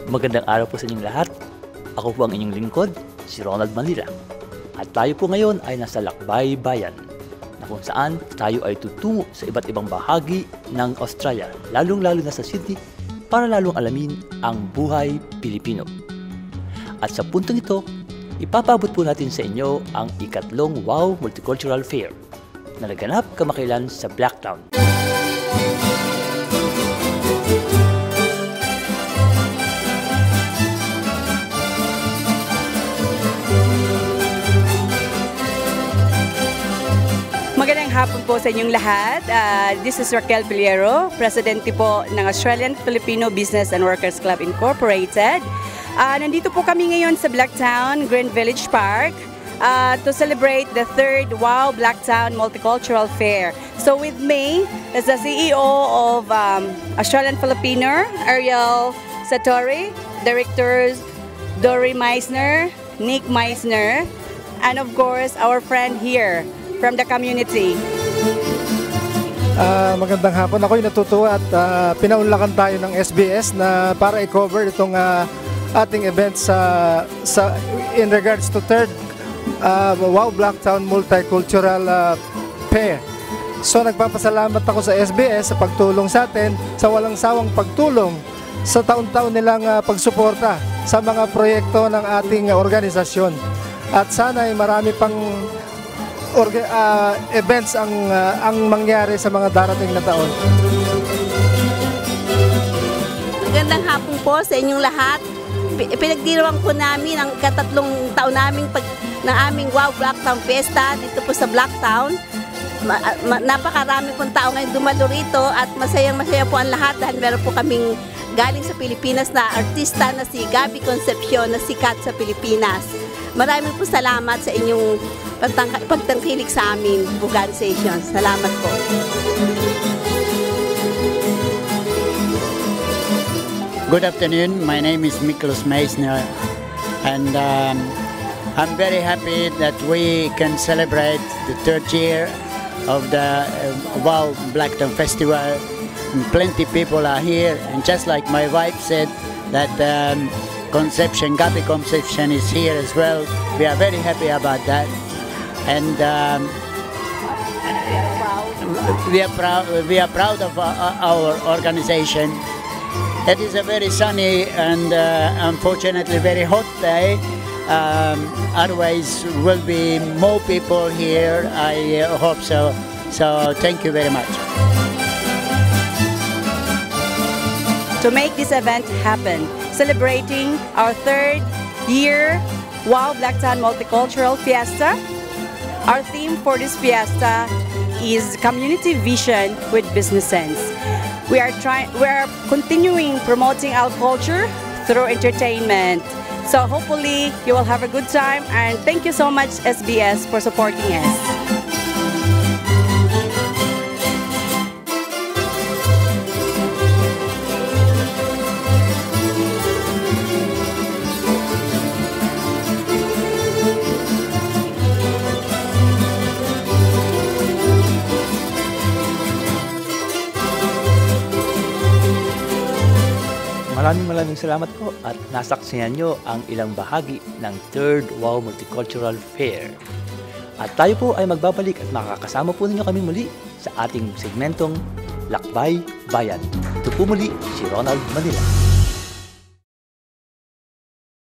Magandang araw po sa inyong lahat. Ako po ang inyong lingkod, si Ronald Manila. At tayo po ngayon ay nasa Lakbay Bayan, na kung saan tayo ay tutungo sa iba't ibang bahagi ng Australia, lalong-lalo na sa Sydney, para lalong alamin ang buhay Pilipino. At sa puntong ito, ipapabot po natin sa inyo ang ikatlong WOW Multicultural Fair na naganap kamakailan sa Blacktown. Magandang hapon po sa inyong lahat. This is Raquel Piliero, Presidente po ng Australian Filipino Business and Workers Club Incorporated. Nandito po kami ngayon sa Blacktown, Green Village Park to celebrate the third WOW Blacktown Multicultural Fair. So with me is the CEO of Australian Filipino, Ariel Satori, Directors Dory Meisner, Nick Meisner, and of course our friend here from the community. Magandang hapon. Ako'y natutuwa at pinaunlakan tayo ng SBS na para i-cover itong ating event in regards to third WOW Blacktown Multicultural Fair. So nagpapasalamat ako sa SBS sa pagtulong sa atin, sa walang sawang pagtulong sa taon-taon nilang pagsuporta sa mga proyekto ng ating organisasyon. At sana ay marami pang events ang mangyari sa mga darating na taon. Magandang hapon po sa inyong lahat. Pinagdiriwang po namin ang katatlong taon ng aming WOW Blacktown Fiesta dito po sa Blacktown. Napakarami pong tao ngayon dumalo rito at masayang-masaya po ang lahat dahil meron po kaming galing sa Pilipinas na artista na si Gabby Concepcion na sikat sa Pilipinas. Maraming po salamat sa inyong pagtangkilik sa aming organization. Salamat po. Good afternoon. My name is Miklos Meisner, and I'm very happy that we can celebrate the third year of the WOW Blacktown Festival. And plenty people are here, and just like my wife said that Gabby Concepcion is here as well. We are very happy about that. And we are proud of our organization. It is a very sunny and unfortunately very hot day. Otherwise will be more people here, I hope so. So thank you very much. To make this event happen, celebrating our third year WOW Blacktown Multicultural Fiesta. Our theme for this fiesta is community vision with business sense. We are continuing promoting our culture through entertainment. So hopefully you will have a good time, and thank you so much SBS for supporting us. Maraming salamat po at nasaksihan nyo ang ilang bahagi ng third WOW Multicultural Fair. At tayo po ay magbabalik at makakasama po ninyo kami muli sa ating segmentong Lakbay Bayan. Ito po muli si Ronald Manila.